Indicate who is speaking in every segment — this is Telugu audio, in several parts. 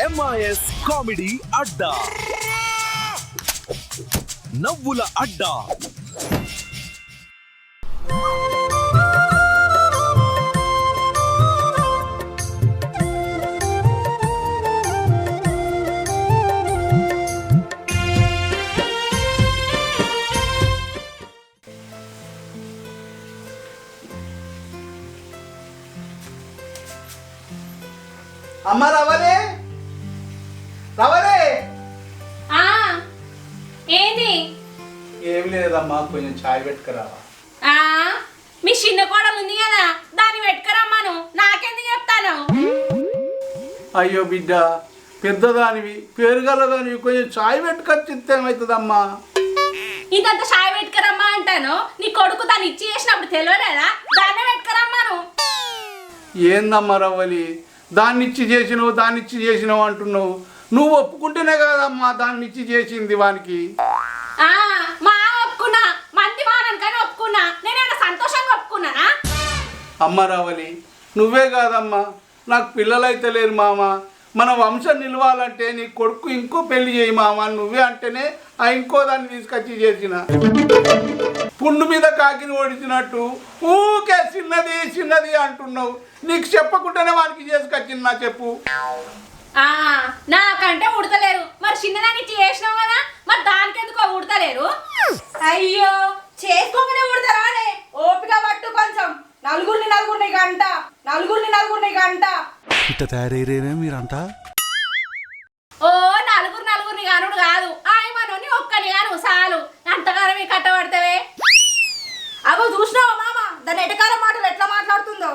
Speaker 1: MIS కామెడీ అడ్డా, నవ్వుల అడ్డా.
Speaker 2: అమ్మ రవలే రవలే.
Speaker 3: ఏంది?
Speaker 2: ఏమి లేదమ్మా, కొంచెం చాయ్ పెట్టుకురావా.
Speaker 3: మీ చిన్న కోడలు ఉంది కదా, దాన్ని పెట్టుకురమ్మాను. నాకెందుకు చెప్తాను?
Speaker 2: అయ్యో బిడ్డ, పెద్దదానివి, పేరుగలదానివి, కొంచెం చాయ్ పెట్టుకొచ్చిస్తే ఏమవుతుందమ్మా?
Speaker 3: ఇదంతా చాయ్ పెట్టుకురమ్మా అంటాను. నీ కొడుకు దాన్ని ఇచ్చి చేసినప్పుడు తెలియలేదా? దాన్నే పెట్టుకురమ్మాను.
Speaker 2: ఏందమ్మా రవ్వలి, దాన్నిచ్చి చేసినావు అంటున్నావు. నువ్వు ఒప్పుకుంటేనే కదమ్మా దాన్నిచ్చి చేసింది వానికి.
Speaker 3: మా ఒప్పుకున్నా, మంది మానను కానీ ఒప్పుకున్నా. నేనేనా సంతోషంగా ఒప్పుకున్నానా?
Speaker 2: అమ్మ రవ్వలి, నువ్వే కాదమ్మా, నాకు పిల్లలైతే లేరు మామ. మన వంశం నిలవాలంటే నీ కొడుకు ఇంకో పెళ్లి చేయి మామ. నువ్వే అంటేనే ఆ ఇంకో దాన్ని తీసుకొచ్చి చేసిన. పుండు మీద కాకిని ఓడించినట్టు ఊకే చిన్నది చిన్నది అంటున్నావు. నీకు చెప్పకుండానే వానికి చేసుకొచ్చింది. నా చెప్పు.
Speaker 3: నాకంటే ఉడతలేరు, మరి చిన్నదాన్ని ఇచ్చి చేసినావు కదా, మరి దానికెందుకో ఉడతలేరు?
Speaker 4: అయ్యో, చేసుకోగానే ఉడతారా? ఓపిక పట్టు కొంచెం. నలుగురిని గంట
Speaker 1: ఇట్ట తయారయ్యేనే మీరంతా.
Speaker 3: ఓ నలుగురిని కానుడు కాదు, ఆయమనోని ఒక్కని కాను చాలు. అంతగానం మీ కట్టబడతావే.
Speaker 4: అగో చూసినావా మామ, దాని ఎటకాల మాటలు ఎట్లా మాట్లాడుతుందో.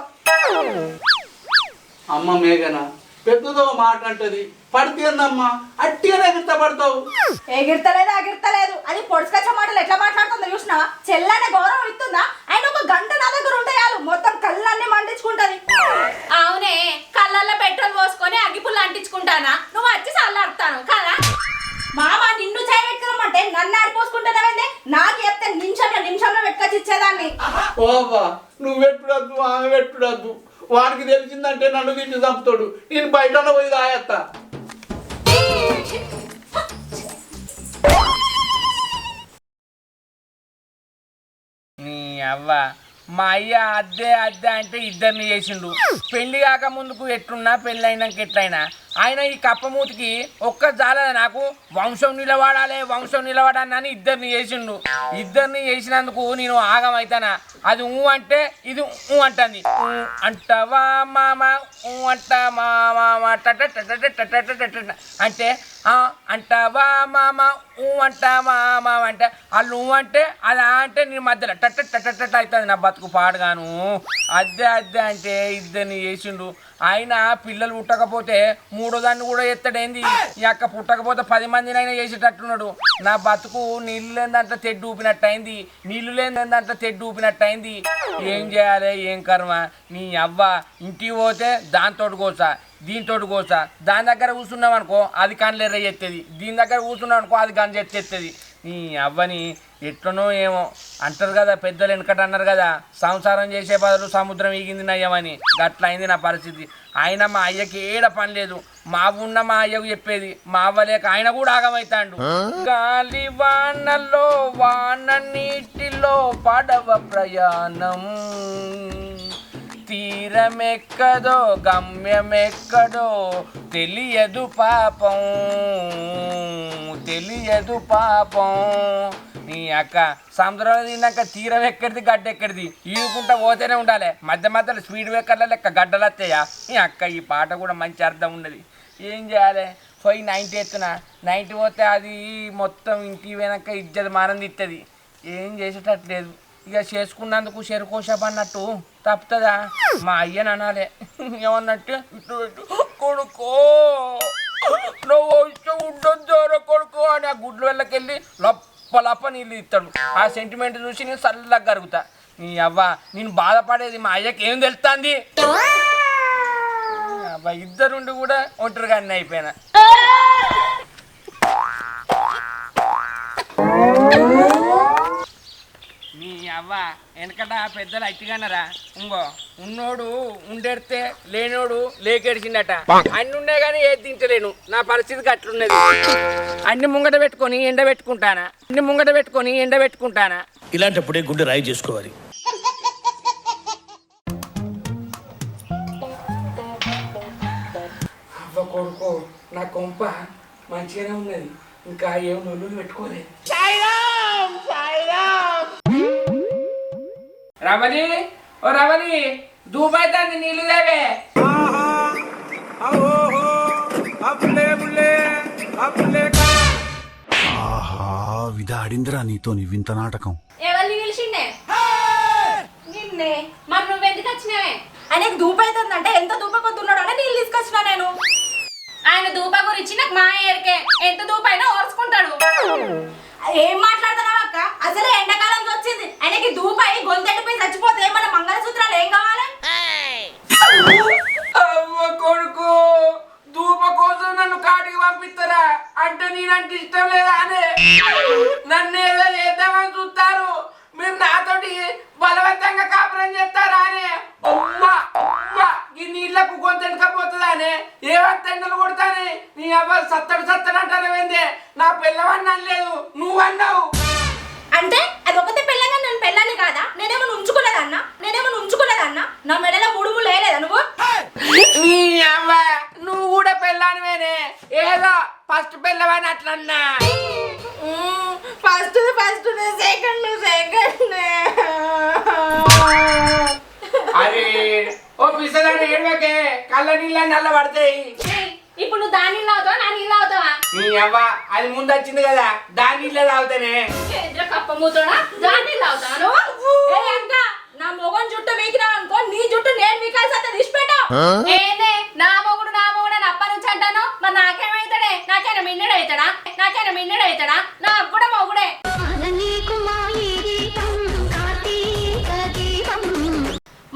Speaker 2: అమ్మ మేఘన పెద్దదో మాట అంటది, పడితేందమ్మా అట్టిగానే ఎగిరితపడతావు.
Speaker 4: ఎగిర్తలేదు. అది పొడుచుకొచ్చే మాటలు ఎట్లా మాట్లాడుతుందో చూసినావా? చెల్లనే గౌరవం ఇస్తుందా? ఆయన ఒక గంట నా దగ్గర ఉంటాయాలు, మొత్తం కళ్ళన్నీ మండించుకుంటది.
Speaker 3: అవునే, కళ్ళల్లో పెట్రోల్ పోసుకొని అగ్గిపుల్లు అంటించుకుంటానా? నువ్వు వచ్చి చల్లారుతాను కదా.
Speaker 4: మామ నిన్ను చేయబెట్టుకోమంటే నన్ను ఆడిపోసుకుంటున్నావేందే? నాకు చెప్తే నిమిషంలో పెట్టుకొచ్చి ఇచ్చేదాన్ని.
Speaker 2: ఓవా, నువ్వు పెట్టుడద్దు, ఆమె పెట్టుడద్దు. వానికి తెలిసిందంటే నన్ను తిట్టి చంపుతాడు. నేను బయట పోయి రాయేస్తా.
Speaker 5: నీ అవ్వ, మా అయ్య అద్దే అంటే ఇద్దరిని చేసిండు. పెళ్లి కాక ముందుకు ఎట్లున్నా, పెళ్ళి అయినాక ఎట్లయినా ఆయన ఈ కప్పమూతికి ఒక్క జాలదా నాకు వంశం నిలబడాలని ఇద్దరిని చేసిండు. ఇద్దరిని చేసినందుకు నేను ఆగమైతానా? అది అంటే ఇది అంటుంది. అంటావా మామ, అంటా మామ అంటే అంటావా మామ, అంటా మామ అంటే వాళ్ళు అంటే అలా అంటే నేను మధ్యలో అవుతుంది నా బతుకు పాడుగాను. అద్దే అంటే ఇద్దరిని చేసిండు. ఆయన పిల్లలు పుట్టకపోతే మూడో దాన్ని కూడా ఎత్తడేంది? ఈ అక్క పుట్టకపోతే 10 మందినైనా చేసేటట్టున్నాడు. నా బతుకు నీళ్ళు లేని దాంట్లో తెడ్డు ఊపినట్టయింది, ఏం చేయాలి, ఏం కర్మ? నీ అవ్వ, ఇంటికి పోతే దాంతో కోసా, దీంతో కోసా. దాని దగ్గర కూర్చున్నాం అనుకో అది కన్నులెర్ర ఎత్తేది, దీని దగ్గర కూర్చున్నాం అనుకో అది కన్ను ఎత్తేది. నీ అవ్వని ఎట్లనో ఏమో అంటారు కదా పెద్దలు, వెనకట అన్నారు కదా, సంసారం చేసే బదులు సముద్రం ఈగింది నయ్యమని. గట్ల అయింది నా పరిస్థితి. ఆయన మా అయ్యకి ఏడ పని లేదు, మా ఉన్న మా అయ్యకు చెప్పేది. మా అవ్వలేక ఆయన కూడా ఆగమవుతాడు. గాలి వానలో వాన నీటిలో పడవ ప్రయాణం, తీరమెక్కడో గమ్యమెక్కడో తెలియదు పాపం. నీ అక్క సముద్రంలో తిన్నాక తీరం ఎక్కడిది, గడ్డ ఎక్కడిది, ఈదుకుంటా పోతేనే ఉండాలి. మధ్యలో స్పీడ్ బ్రేకర్ల లెక్క గడ్డలు వస్తాయా? నీ అక్క ఈ పాట కూడా మంచి అర్థం ఉన్నది. ఏం చేయాలి? పోయి 90 ఎత్తున 90 పోతే అది మొత్తం ఇంటికి వెనక ఇజ్జత్ మానంది ఇస్తుంది. ఏం చేసేటట్లేదు. ఇక చేసుకున్నందుకు చెరుకోషప్ అన్నట్టు తప్పుతుందా? మా అయ్యని అనాలే ఏమన్నట్టు, కొడుకో నువ్వు ఉండొద్దు కొడుకో అని ఆ గుడ్ల వెళ్ళకెళ్ళి లప్ప నీళ్ళు ఇస్తాడు. ఆ సెంటిమెంట్ చూసి నేను చల్లగా కరుగుతా. నీ అవ్వ, నేను బాధపడేది మా అయ్యకి ఏం తెలుస్తుంది? అబ్బా, ఇద్దరుండి కూడా ఒంటరిగా అన్నీ అయిపోయినా. నీ అవ్వ వెనకట పెద్దలు అట్టిగన్నరా ఇంకో ఉన్నోడు ఉండెడితే లేనోడు లేకెడిచిండట అన్ని ఉన్నాయి కానీ ఏది తింటలేను నా పరిస్థితికి అట్లున్నది అన్ని ముంగట పెట్టుకొని ఎండ పెట్టుకుంటానా
Speaker 6: ఇలాంటప్పుడే గుండె రాయి చేసుకోవాలి.
Speaker 5: అవ్వ కొడుకో నా కొంప మంచిగానే ఉన్నది ఇంకా ఏం నొల్లు పెట్టుకోలేదు. రమణి ఓ రమణి దూబైతాంది నీళ్ళు దేవే.
Speaker 1: ఆహా విధాడిందిరా నీతో నీ వింత నాటకం.
Speaker 3: ఎవరిని పిలిచిండే?
Speaker 4: నిన్నే
Speaker 3: మరి నువ్వెందుకు వచ్చినావే?
Speaker 4: ఆయనకు దూపు అవుతుందంటే ఎంత దూపకొద్దున్నాడు అని నీళ్ళు తీసుకొచ్చినా నేను.
Speaker 3: ఆయన దూప గురించి నాకు మా ఏరికే, ఎంత దూపైనా ఓర్చుకుంటాడు.
Speaker 4: ఏం మాట్లాడుతున్నావు అక్క? అసలే ఎండాకాలం వచ్చింది, ఆయనకి దూపై గొంతెండిపోయి చచ్చిపోతే మన మంగళసూత్రాలు ఏం కావాలి?
Speaker 5: అవ్వ కొడుకు దూప కోసం నన్ను కాటికి పంపిస్తారా అంటే నేనంటే ఇష్టం లేదా అనే నన్ను ఏదో చేద్దామని చూస్తారు మీరు నాతోటి బలవంతంగా కాపురం చేస్తారా అని ఈ నీళ్లకు కొంతెండకపోతుందా అని ఏమంతెండలు కొడతానే నీ అవ్వ సత్తడు అంటానేందే నా పిల్లవని అనలేదు నువ్వు అన్నావు.
Speaker 4: అంటే అది ఒకటే పెళ్ళగా నేను పెళ్ళాన్ని కాదా? నేనేమో ఉంచుకోలేదన్నా నా మెడలో ముడుము లేలేదా నువ్వు?
Speaker 5: నీ అవ్వ నువ్వు కూడా పెళ్ళానివేనే ఏదో ఫస్ట్ పెళ్ళవని అట్లన్నా.
Speaker 4: ఫస్ట్ సెకండ్
Speaker 5: అరే ఓ పిసదాన్ని ఏడవకే కళ్ళ నీళ్ళ నల్ల పడతాయి.
Speaker 3: ఇప్పుడు నువ్వు దాని నీళ్ళు అవుతావా నా నీళ్ళు అవుతావా?
Speaker 5: నీ అవ్వ అది ముందు వచ్చింది కదా దాని నీళ్ళే తాగుతానే.
Speaker 3: కప్ప మూతోడా దాని నీళ్ళు అవుతావా నువ్వు?
Speaker 4: ఏ అక్క, నా మొగన్ జుట్టు వీకినావు అనుకో, నీ జుట్టు నేను వీకాల్సి అంత తీసిపెట్టావు.
Speaker 3: ఏందే నా మొగుడు అని అప్ప నుంచి అంటాను. మరి నాకేమైతాడే? నాకైనా మిన్నడు అవుతాడా? నాకు కూడా మొగుడే.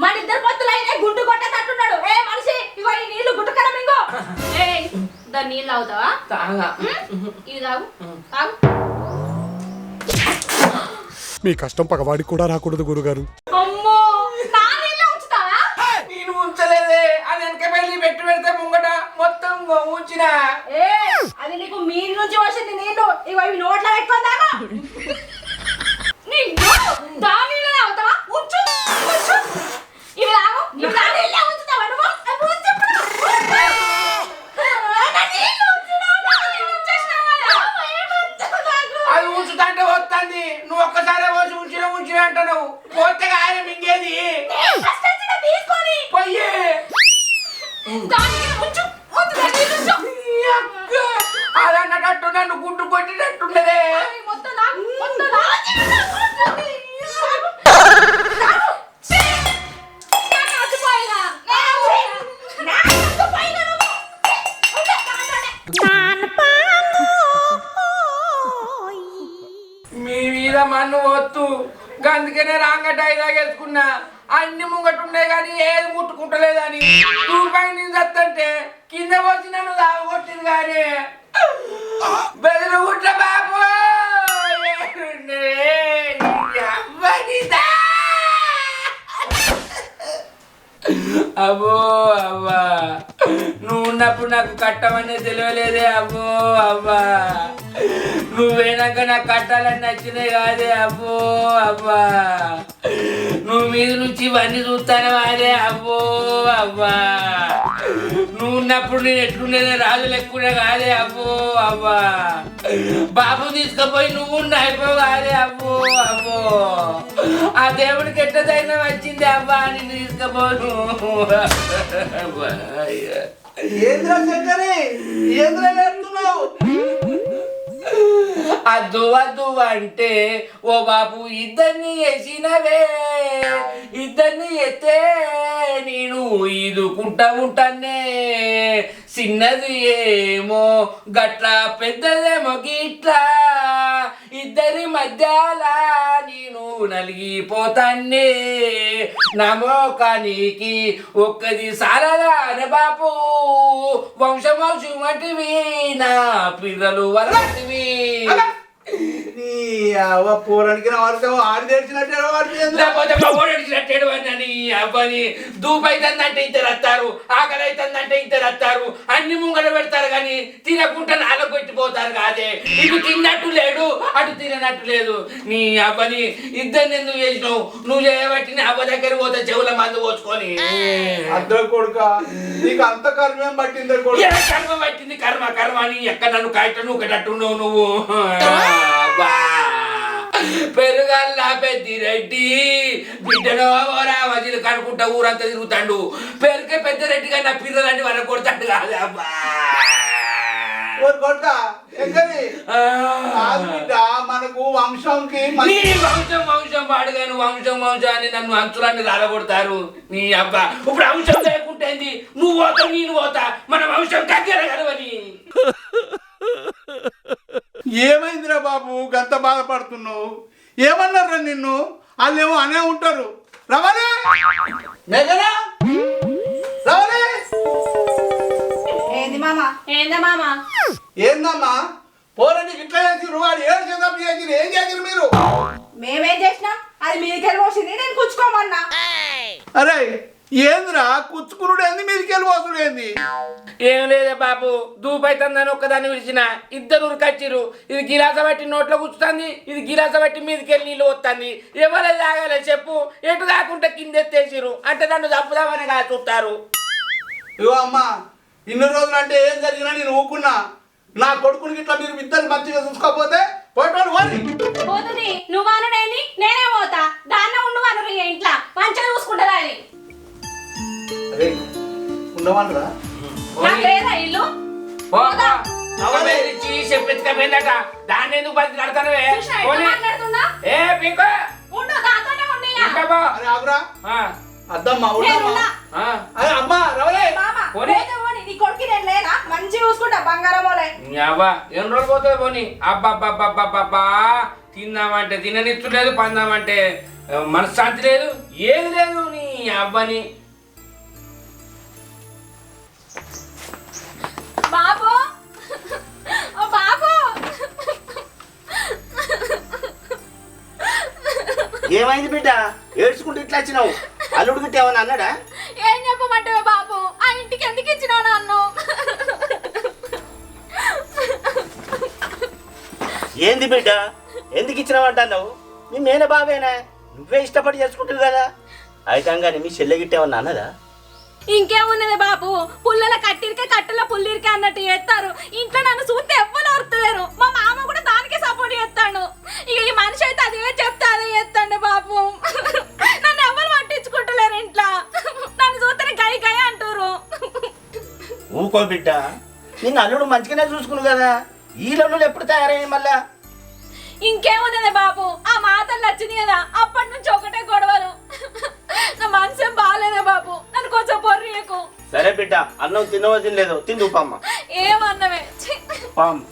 Speaker 4: మన ఇద్దరు పొత్తులైనా గుడ్డు కొట్టేటట్టున్నాడు. ఏ మనిషి, ఇగో ఈ నీళ్లు గుట్టు కదా మింగో.
Speaker 3: దాని నీళ్ళు అవుతావా? ఇవి తాగు.
Speaker 7: మీ కష్టం పగవాడికి కూడా రాకూడదు గురుగారు.
Speaker 3: అమ్మో నా నీళ్ళు ఉంచుతావా?
Speaker 5: నేను ఉంచలేదే అది వెనక వెళ్ళి పెడితే ముంగట మొత్తం ఉంచిన.
Speaker 4: అది నీకు మీన్ నుంచి వచ్చింది నీళ్లు, ఇగో ఇవి నోట్లో పెట్టుకోదాగా.
Speaker 3: దాని నీళ్ళు అవుతావా? ఉంచు ఇవి తాగు.
Speaker 4: నా నీళ్ళే ఉంచుతావా నువ్వు?
Speaker 5: అది ఉంచుతాంటే వస్తుంది నువ్వు ఒక్కసారి పోసి ఉంచిన అంటున్నావు పోతే ఆయన మింగేది పోయి అదన్నట్టు నన్ను గుడ్డు కొట్టినట్టున్నదే. మీ మీద మన్ను వద్దు అందుకనే రాంగ డైలాగ్ వేసుకున్నా అన్ని ముంగట్టున్నాయి కానీ ఏది ముట్టుకుంటలేదని తూపై నుంచి వస్తుంటే కింద వచ్చి నన్ను దావగొట్టింది కానీ బెదిరుగుట్ల బాబు అబ్బో అవ్వా నువ్వు ఉన్నప్పుడు నాకు కట్టమనే తెలియలేదే. అబ్బో అవ్వా నువ్వేనాక నాకు కట్టాలని నచ్చినాయి కాదే. అబ్బో అవ్వా నువ్వు మీద నుంచి ఇవన్నీ చూస్తానే వాదే. అబ్బో అవ్వా నువ్వు ఉన్నప్పుడు నేను ఎట్లుండేదే రాజు లెక్కునే కాదే. అబ్బో అవ్వా బాబు తీసుకుపోయి నువ్వు అయిపోవు కాదే. అబ్బో అబ్బో ఆ దేవుడికి ఎట్ట ధైర్యం వచ్చింది అవ్వా నిన్ను తీసుకుపోను.
Speaker 2: ఏంద్రా శంకరి ఏంద్రా వేస్తున్నావు?
Speaker 5: అద్దు అద్దు అంటే ఓ బాబు ఇద్దరిని వేసినవే ఇద్దరిని ఎత్తే నేను ఈదుకుంటా ఉంటానే. చిన్నది ఏమో గట్ల పెద్దదేమో గిట్లా ఇద్దరి మధ్యాల నేను నలిగిపోతానే. నా మోకానికి ఒక్కది సారదా అనే బాపు వంశం వంటివి నా పిల్లలు వరటివి.
Speaker 2: నీ అవ్వ పోరానికి వరకు ఆడి తెచ్చినట్టే
Speaker 5: లేకపోతే మగోడేడు అని అబ్బాయి దూపు అవుతుందంటే ఇద్దరు వస్తారు, ఆకలి అవుతుందంటే ఇద్దరు వస్తారు, అన్ని ముంగడ పెడతారు కానీ తినకుండా నాలకొట్టిపోతారు కాదే. ఇటు తిన్నట్టు లేడు, అటు తినట్టు లేదు. నీ అబ్బాయి ఇద్దరిని ఎందుకు చేసినావు? నువ్వు చేయబట్టి నీ అబ్బ దగ్గర పోతే చెవుల మందు పోసుకొని.
Speaker 2: అద్దరు కొడుక నీకు అంత కర్మేం పట్టింది కొడుకు?
Speaker 5: కర్మ పట్టింది, కర్మ కర్మ అని ఎక్కడ నన్ను కాయటను ఒకటట్టున్నావు నువ్వు. పెరుగల్లా పెద్దిరెడ్డి బిడ్డనో రామజీలు కనుకుంటా ఊరంతా తిరుగుతాడు. పెరుగే పెద్దరెడ్డిగా నా పిల్లలని వాళ్ళ కొడతాడు కాదు. అబ్బా
Speaker 2: కొడుక మనకు వంశంకి
Speaker 5: వంశం వాడుగాను వంశం అని నన్ను అంచులన్నీ రాలగొడతారు. నీ అబ్బా ఇప్పుడు వంశం లేకుంటే నువ్వు పోతా నేను పోతా, మన వంశం కగ్గరగలవని.
Speaker 2: ఏమైందిరా బాబు గంత బాధపడుతున్నావు? ఏమన్నారా నిన్ను? వాళ్ళేమో అనే ఉంటారు. రమణి మేఘనా రమణి
Speaker 4: ఏంది మామా?
Speaker 3: ఏందా మామ?
Speaker 2: ఏందమ్మా పోరండి ఇట్లా చేసిరు, వాడు ఏడు చేద్దాం చేసిరు, ఏం చేసిరు మీరు?
Speaker 4: మేమేం చేసినాం? అది మీదికెళ్ళి పోసింది, నేను కూర్చుకోమన్నా.
Speaker 2: అరే ఏందిరా కుచ్చుకురుడు ఏంది, మీదికెళ్ళి పోసుడు ఏంది?
Speaker 5: ఏం లేదే బాబు, దూపైతుందని ఒక్కదాన్ని పిలిచిన ఇద్దరు ఉరికొచ్చిరు. ఇది గిలాస బట్టి నోట్లో కూర్చుతుంది, ఇది గిలాస బట్టి మీదకెళ్ళి నీళ్ళు వస్తుంది. ఎవరే తాగాలి చెప్పు? ఎటు కాకుండా కింద ఎత్తేసిరు అంటే నన్ను చంపుదామని కాదు చూస్తారు.
Speaker 2: ఇగో అమ్మా ఇన్ని రోజులు అంటే ఏం జరిగినా నేను ఊకున్నా. నా కొడుకుని ఇట్లా మీరు ఇద్దరు మంచిగా చూసుకోకపోతే పోయేటోడు వారి
Speaker 3: పోతుంది. నువ్వు అనుడేంది, నేనే పోతా. దాన్న ఉండు అను ఇంట్లో మంచిగా చూసుకుంటుందా అని.
Speaker 2: అరే ఉండమనరా?
Speaker 3: నాకు లేదా ఇల్లు?
Speaker 5: చెప్పెత్తుకపోయిందట, దాన్ని ఎందుకు బతి కడతానవే?
Speaker 3: మాట్లాడుతుందా?
Speaker 5: ఏ పీకో
Speaker 3: ఉండు, దాంతోనే ఉండి.
Speaker 2: అరే ఆగురా అద్దమ్మా ఉండమ్మా. అరే అమ్మా రవలే
Speaker 4: నీ కొడుకు నేను లేనా? మంచిగా చూసుకుంటా బంగారం వాళ్ళే.
Speaker 5: అబ్బా ఎన్ని రోజులు పోతుంది పోనీ. అబ్బాబ్బాబ్బాబ్బా తిందామంటే తిననిచ్చలేదు, పందామంటే మనశ్శాంతి లేదు, ఏది లేదు నీ అబ్బని.
Speaker 3: బాబు ఓ బాబు,
Speaker 6: ఏమైంది బిడ్డ? ఏడ్చుకుంటూ ఇట్లా వచ్చినావు? అల్లుడు గిట్ట ఏమన్నా అన్నాడా?
Speaker 3: ఏం చెప్పమంటావే బాబు? ఆ ఇంటికి ఎందుకు ఇచ్చినావు నన్ను?
Speaker 6: ఏంది బిడ్డ ఎందుకు ఇచ్చినావంటున్నావు? నీ మేన బావేనా? నువ్వే ఇష్టపడి చేసుకుంటావు కదా. అయితే కానీ మీ చెల్లె గిట్ట ఏమన్నా అన్నదా?
Speaker 3: ఇంకేమున్నది బాబు, పుల్లల కట్టిరికే కట్టెల పుల్లిరికే అన్నట్టు చేస్తారు. ఇంట్లో నన్ను చూస్తే ఎవ్వరు ఓర్తలేరు. మా మామ కూడా దానికే సపోర్ట్ చేస్తాడు. ఇక ఈ మనిషి అయితే అదే చెప్తే అదే చేస్తాడు బాబు. నన్ను ఎవరు పట్టించుకుంటలేరు ఇంట్లో. నన్ను చూస్తేనే గై గై అంటారు.
Speaker 6: ఊకో బిడ్డ, నిన్ను అల్లుడు మంచిగానే చూసుకున్నావు కదా. ఈ లొల్లులు ఎప్పుడు తయారయ్యాయి మళ్ళా?
Speaker 3: ఇంకేమున్నది బాబు, ఆ మాటలు వచ్చింది కదా, అప్పటి నుంచి ఒకటే గొడవలు. నా మనసేం బాగాలేదే బాబు, నన్ను కొంచెం పొర్రియకు.
Speaker 6: సరే బిడ్డ, అన్నం తినవో తినలేదు, తిందు పమ్మ.
Speaker 3: ఏమన్నవే
Speaker 6: పామ్.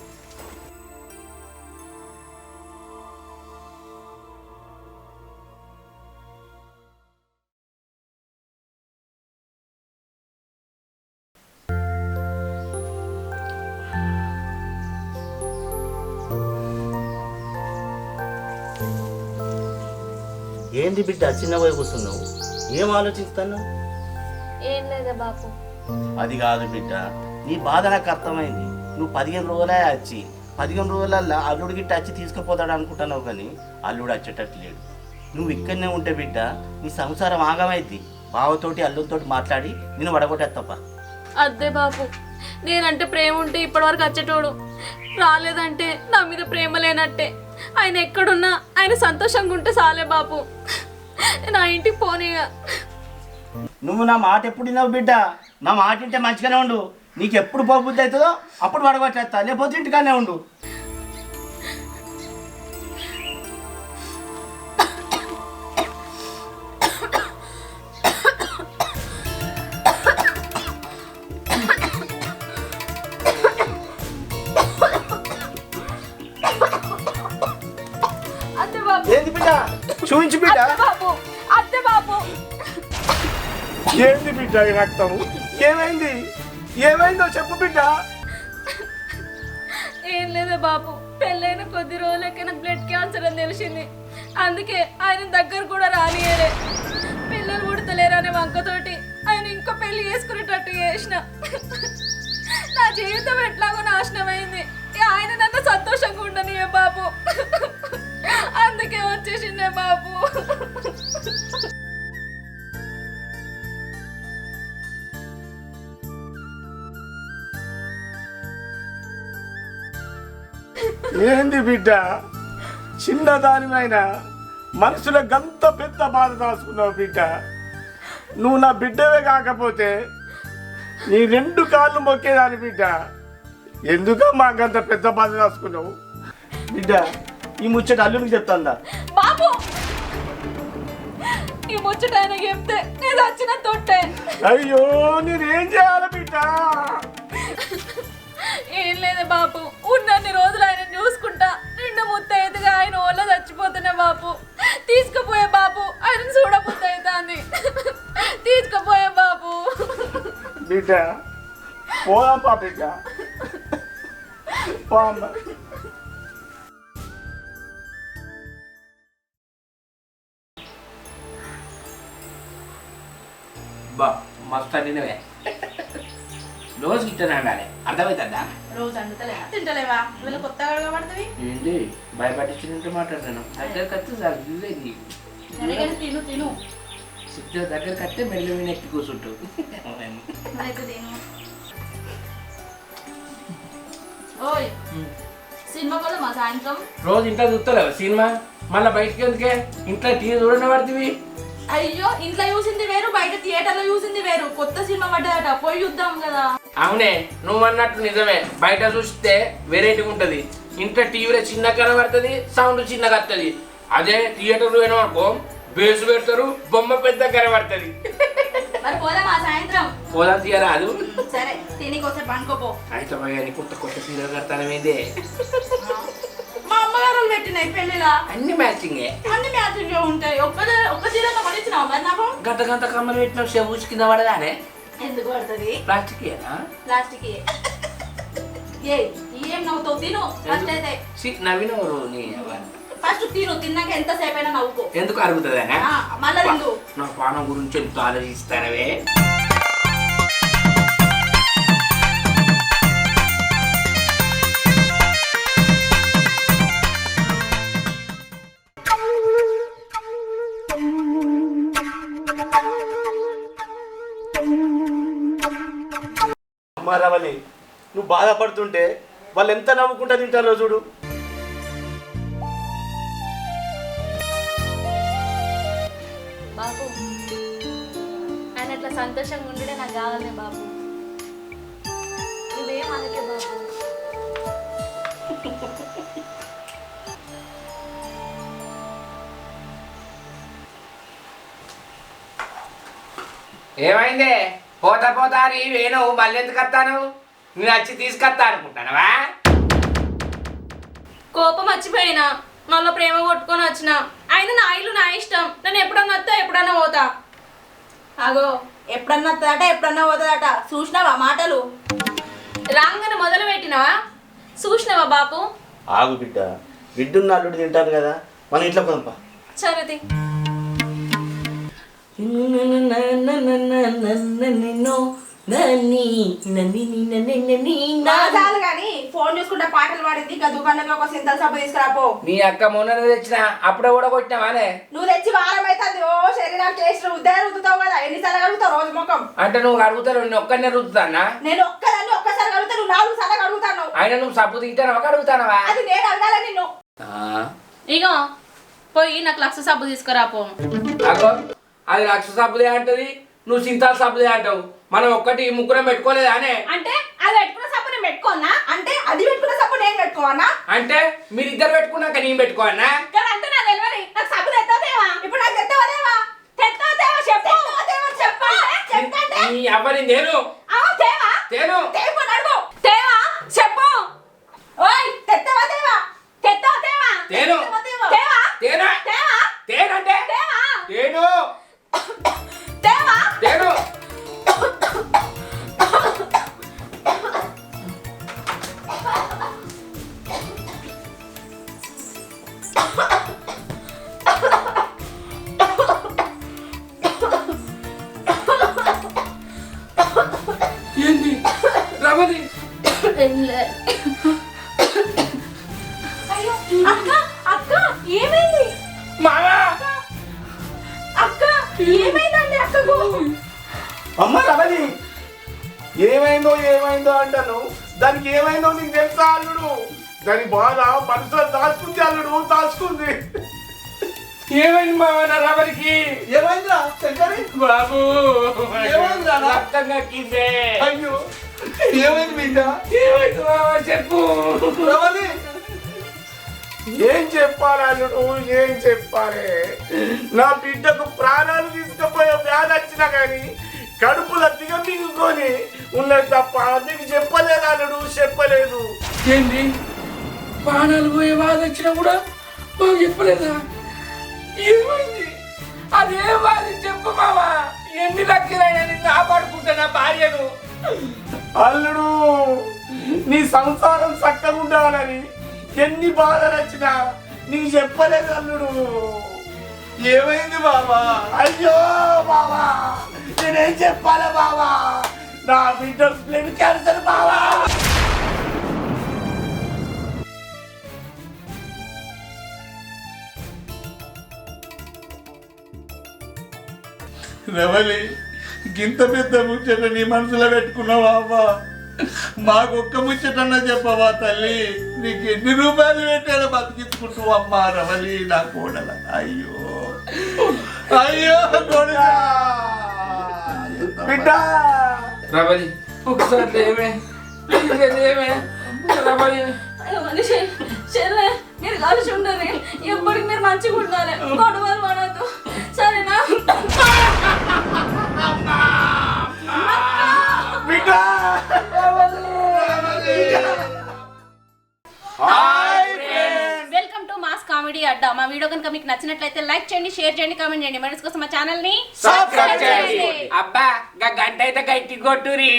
Speaker 6: ఏంది బిడ్డ చిన్న పోయి కూర్చున్నావు? ఏం ఆలోచిస్తాను?
Speaker 3: ఏం లేదా బాబు.
Speaker 6: అది కాదు బిడ్డ, నీ బాధ నాకు అర్థమైంది. నువ్వు 15 రోజులే వచ్చి 15 రోజులల్లా అల్లుడు గిట్ట వచ్చి తీసుకుపోతాడు అనుకుంటున్నావు, కానీ అల్లుడు వచ్చేటట్టు లేడు. నువ్వు ఇక్కడనే ఉంటే బిడ్డ నీ సంసారం ఆగమైద్ది. బావతోటి అల్లుడితోటి మాట్లాడి నేను వడగొట్టేస్తప్ప.
Speaker 3: అద్దే బాబు, నేనంటే ప్రేమ ఉంటే ఇప్పటివరకు వచ్చేటోడు. రాలేదంటే నా మీద ప్రేమ లేనట్టే. ఆయన ఎక్కడున్నా ఆయన సంతోషంగా ఉంటే చాలే బాబు. నా ఇంటికి పోనీగా.
Speaker 6: నువ్వు నా మాట ఎప్పుడు విన్నావు బిడ్డ? నా మాట వింటే మంచిగానే ఉండు. నీకు ఎప్పుడు పోబుద్ధి అవుతుందో అప్పుడు వడగొట్టేస్తా, లేకపోతే ఇంటికానే ఉండు. ఏంది బిడ్డ? చూపించు బిడ్డ.
Speaker 3: అద్దే బాబు,
Speaker 7: ఏంది బిడ్డ ఈ రక్తం? ఏమైంది? ఏమైందో చెప్పు బిడ్డ.
Speaker 3: ఏం లేదే బాబు, పెళ్ళైన కొద్ది రోజులకే నాకు బ్లడ్ క్యాన్సర్ అని తెలిసింది. అందుకే ఆయన దగ్గర కూడా రానియలే. పిల్లలు పుడతలేరు అనే వంకతోటి ఆయన ఇంకో పెళ్లి చేసుకునేటట్టు చేసిన. నా జీవితం ఎట్లాగో నాశనమైంది. ఆయన నన్ను సంతోషంగా ఉండనియే బాబు. అందుకే వచ్చేసిందే బాబు.
Speaker 2: ఏంది బిడ్డ, చిన్నదానిమైనా మనసులో గంత పెద్ద బాధ దాచుకున్నావు బిడ్డ. నువ్వు నా బిడ్డవే కాకపోతే నీ 2 కాళ్ళు మొక్కేదాని బిడ్డ. ఎందుకమ్మా గంత పెద్ద బాధ దాచుకున్నావు బిడ్డ? ఈ ముచ్చట అల్లుడికి చెప్తాందా?
Speaker 3: బాబు ఈ ముచ్చట ఆయన చెప్తే నేను వచ్చిన తొట్టే.
Speaker 2: అయ్యో నేనేం చేయాలి బిడ్డ?
Speaker 3: ఏం లేదు బాబు, ఉన్నన్ని రోజులు ఆయన చూసుకుంటా నిండు ముత్తైదుగా ఆయన ఓళ్ళ చచ్చిపోతున్నా బాబు. తీసుకుపోయే బాబు, ఆయన చూడబుద్దవుతుంది. తీసుకుపోయే బాబు.
Speaker 2: బిడ్డ పోదాంపా బిడ్డ, పోమ్మా.
Speaker 5: బా మస్తు అండినవే. రోజు గిట్టనే అండాలి, అర్థమవుతుందా?
Speaker 4: రోజు అండుతలేవా తింటలేవా? వీళ్ళు కొత్తగా పడుతుంది.
Speaker 5: ఏంటి భయపట్టించినట్టు మాట్లాడతాను. దగ్గరకు వస్తే చాలు, ఇల్లేది
Speaker 4: తిను తిను
Speaker 5: సిద్ధ దగ్గరకు వస్తే మెల్ల మీద ఎక్కి కూర్చుంటూ.
Speaker 4: తిను. ఓయ్ సినిమా కోసం మా సాయంత్రం
Speaker 5: రోజు ఇంట్లో చూస్తలేవు సినిమా, మళ్ళీ బయటికి ఎందుకే? ఇంట్లో టీవీ చూడనే పడుతుంది.
Speaker 4: అయ్యో ఇంట్లో చూసింది వేరు, బయట థియేటర్ లో చూసింది వేరు. కొత్త సినిమా పడ్డదట, పోయి చూద్దాం కదా.
Speaker 5: అవునే, నువ్వు అన్నట్టు నిజమే. బయట చూస్తే వెరైటీగా ఉంటది. ఇంట్లో టీవీలో చిన్న కనబడుతుంది, సౌండ్ చిన్నగా వస్తుంది. అదే థియేటర్ పోయినా అనుకో, బేస్ పెడతారు, బొమ్మ పెద్ద కనబడుతుంది.
Speaker 4: మరి పోదామా సాయంత్రం?
Speaker 5: పోదా తీయరాదు.
Speaker 4: సరే తిని కోసం పండుకోపో.
Speaker 5: అయితే కానీ కొత్త కొత్త సీరియల్ కడతానమేందే.
Speaker 4: మా అమ్మగారు పెట్టినాయి పెళ్లిలా,
Speaker 5: అన్ని మ్యాచింగే,
Speaker 4: అన్ని మ్యాచింగ్ ఉంటాయి. ఒక్క చీర కొనిచ్చినావు మరి నాకు?
Speaker 5: గంట గంట కమ్మలు పెట్టిన షెబూస్ కింద పడదానే.
Speaker 4: ఎందుకు పడుతుంది?
Speaker 5: ప్లాస్టిక్ ఏనా?
Speaker 4: ప్లాస్టిక్ ఏం నవ్వుతావు? తిను ఫస్ట్ అయితే.
Speaker 5: నవ్వినవరు నీ
Speaker 4: ఫస్ట్ తిను, తిన్నాక ఎంతసేపు అయినా నవ్వుకో.
Speaker 5: ఎందుకు అరుగుతుందనే?
Speaker 4: మళ్ళా తిందు.
Speaker 5: నా పానం గురించి ఎంత ఆలోచిస్తానవే.
Speaker 6: అమ్మా రవలి, నువ్వు బాధపడుతుంటే వాళ్ళు ఎంత నవ్వుకుంటా తింటారో చూడు.
Speaker 3: బాబు ఆయన అట్లా సంతోషంగా ఉండడే నాకు కావాలనే బాబు. నువ్వేం అనకే బాబు.
Speaker 5: ఏమైందే? పోతా పోతా అని వేణు మళ్ళీ ఎందుకు వస్తాను? నేను వచ్చి తీసుకొస్తా అనుకుంటానవా?
Speaker 3: కోపం మర్చిపోయినా, మళ్ళీ ప్రేమ కొట్టుకొని వచ్చిన. ఆయన నా ఇల్లు నా ఇష్టం. నేను ఎప్పుడన్నా వస్తా ఎప్పుడన్నా పోతా.
Speaker 4: అగో ఎప్పుడన్నా వస్తుందట, ఎప్పుడన్నా పోతుందట. చూసినావా మాటలు?
Speaker 3: రాగానే మొదలు పెట్టినావా? చూసినావా బాపు?
Speaker 6: ఆగు బిడ్డ, బిడ్డున్న అల్లుడు తింటాను కదా, మన ఇంట్లో కొంప.
Speaker 3: సరేది.
Speaker 4: చాలు కానీ ఫోన్ చూసుకుంటే పాటలు పాడింది. ఇంకా దుకాణంలో ఒక సింతల సబ్బు తీసుకురాపో.
Speaker 5: నీ అక్క మొన్న తెచ్చిన అప్పుడే కూడా కొట్టినావానే?
Speaker 4: నువ్వు తెచ్చి వారం అవుతుంది. ఓ శరీరం టేస్ట్ ఉద్దరే రుద్దుతావు కదా. ఎన్నిసార్లు కడుగుతావు రోజు ముఖం?
Speaker 5: అంటే నువ్వు అడుగుతావు, నేను ఒక్కనే రుద్దుతానా?
Speaker 4: నేను ఒక్కదాన్ని ఒక్కసారి కడుగుతా, నువ్వు 4 సార్లు కడుగుతాను.
Speaker 5: ఆయన నువ్వు సబ్బు తింటానవా అడుగుతానవా?
Speaker 4: అది నేను అడగాల నిన్ను.
Speaker 3: ఇగో పోయి నాకు లక్ష సబ్బు తీసుకురాపో.
Speaker 5: అగో అది లక్ష సబ్బుదే అంటది, నువ్వు సింతాల సబ్బుదే అంటావు. మనం ఒక్కటి ముగ్గురం పెట్టుకోలేదా అనే?
Speaker 3: అంటే అది పెట్టుకున్న సబ్బు నేను పెట్టుకోనా?
Speaker 4: అంటే అది పెట్టుకున్న సబ్బు నేను పెట్టుకోవన్నా?
Speaker 5: అంటే మీరిద్దరు పెట్టుకున్నాక నేను పెట్టుకోవన్నా?
Speaker 3: అంటే నా తెలియదు. నాకు సబ్బు తెస్తాదేవా?
Speaker 4: ఇప్పుడు నాకు తెస్తావదేవా?
Speaker 3: తెస్తాదేవా చెప్పు.
Speaker 4: చెప్పండి.
Speaker 5: నీ అవ్వని నేను
Speaker 4: తేవా
Speaker 5: తేను
Speaker 4: తేపు నడుగు.
Speaker 3: తేవా చెప్పు.
Speaker 4: ఓయ్ తెత్తవా తేవా?
Speaker 3: తెస్తావా తేవా?
Speaker 5: తేను
Speaker 3: తేవా
Speaker 5: తేనా
Speaker 3: తేవా
Speaker 5: తేనంటే
Speaker 3: తేవా
Speaker 5: తేను
Speaker 3: తేవా
Speaker 5: తేను.
Speaker 3: పెళ్ళే.
Speaker 4: అయ్యో అక్క అక్క ఏమైంది
Speaker 5: మామా
Speaker 4: అక్క ఏమైందండి అక్కకు
Speaker 2: అమ్మ రమణి ఏమైందో ఏమైందో అంటాను, దానికి ఏమైందో నీకు తెలుసా అల్లుడు? దాని బాధ మనసులో దాచుకుంది అల్లుడు, దాచుకుంది.
Speaker 5: ఏమైంది మామా నా రవరికి?
Speaker 2: ఏమైందిరా శంకరి?
Speaker 5: బాబు
Speaker 2: ఏమైందిరా?
Speaker 5: రక్తం కక్కిందే.
Speaker 2: అయ్యో ఏమైంది బిడ్డ?
Speaker 5: ఏమైంది మామా చెప్పు.
Speaker 2: రమణి ఏం చెప్పాలి అల్లుడు, ఏం చెప్పాలి? నా బిడ్డకు ప్రాణాలు తీసుకుపోయే వ్యాధి వచ్చినా కానీ కడుపులో దిగమింగుకొని ఉన్నది తప్ప నీకు చెప్పలేదు అల్లుడు, చెప్పలేదు.
Speaker 5: ఏంది ప్రాణాలు పోయే బాధ వచ్చినా కూడా మాకు చెప్పలేదా? ఏమైంది? అదే బాధ చెప్పు మామా. ఎన్ని లక్షలైనా నేను కాపాడుకుంటా నా భార్యను.
Speaker 2: అల్లుడు నీ సంసారం చక్కగా ఉండాలని ఎన్ని బాధలు వచ్చినా నీకు చెప్పలేదు అల్లుడు. ఏమైంది బాబా? అయ్యో బాబా నేనేం చెప్పాలా బాబా? నా బిడ్డ బ్లడ్ క్యాన్సర్ బాబా. రవలి గింత పెద్ద ముచ్చట నీ మనసులో పెట్టుకున్నావా అవ్వా? మాకొక్క ముచ్చటన్నా చెప్పవా తల్లి? నీకు ఎన్ని రూపాయలు పెట్టాడో బతికించుకుంటావు అమ్మా రవలి నా కోడల. అయ్యో అయ్యో కోడలా బిడ్డ.
Speaker 5: రవలి ఒకసారి లేవే, లేవే రవలి.
Speaker 3: అయ్యో మనిషి చెల్లె, మీరు కలిసి ఉండరు, ఎప్పటికి మీరు మంచిగా ఉండాలి, గొడవలు పడద్దు, సరేనా?
Speaker 2: బిడ్డ
Speaker 3: వెల్కమ్ టు మాస్ కామెడీ అడ్డా. మా వీడియో కనుక మీకు నచ్చినట్లయితే లైక్ చేయండి, షేర్ చేయండి, కామెంట్ చేయండి. మరిస్ కోసం మా ఛానల్ ని
Speaker 2: సబ్స్క్రైబ్ చేయండి.
Speaker 5: అబ్బా గంట అయితే గట్టి కొట్టురి.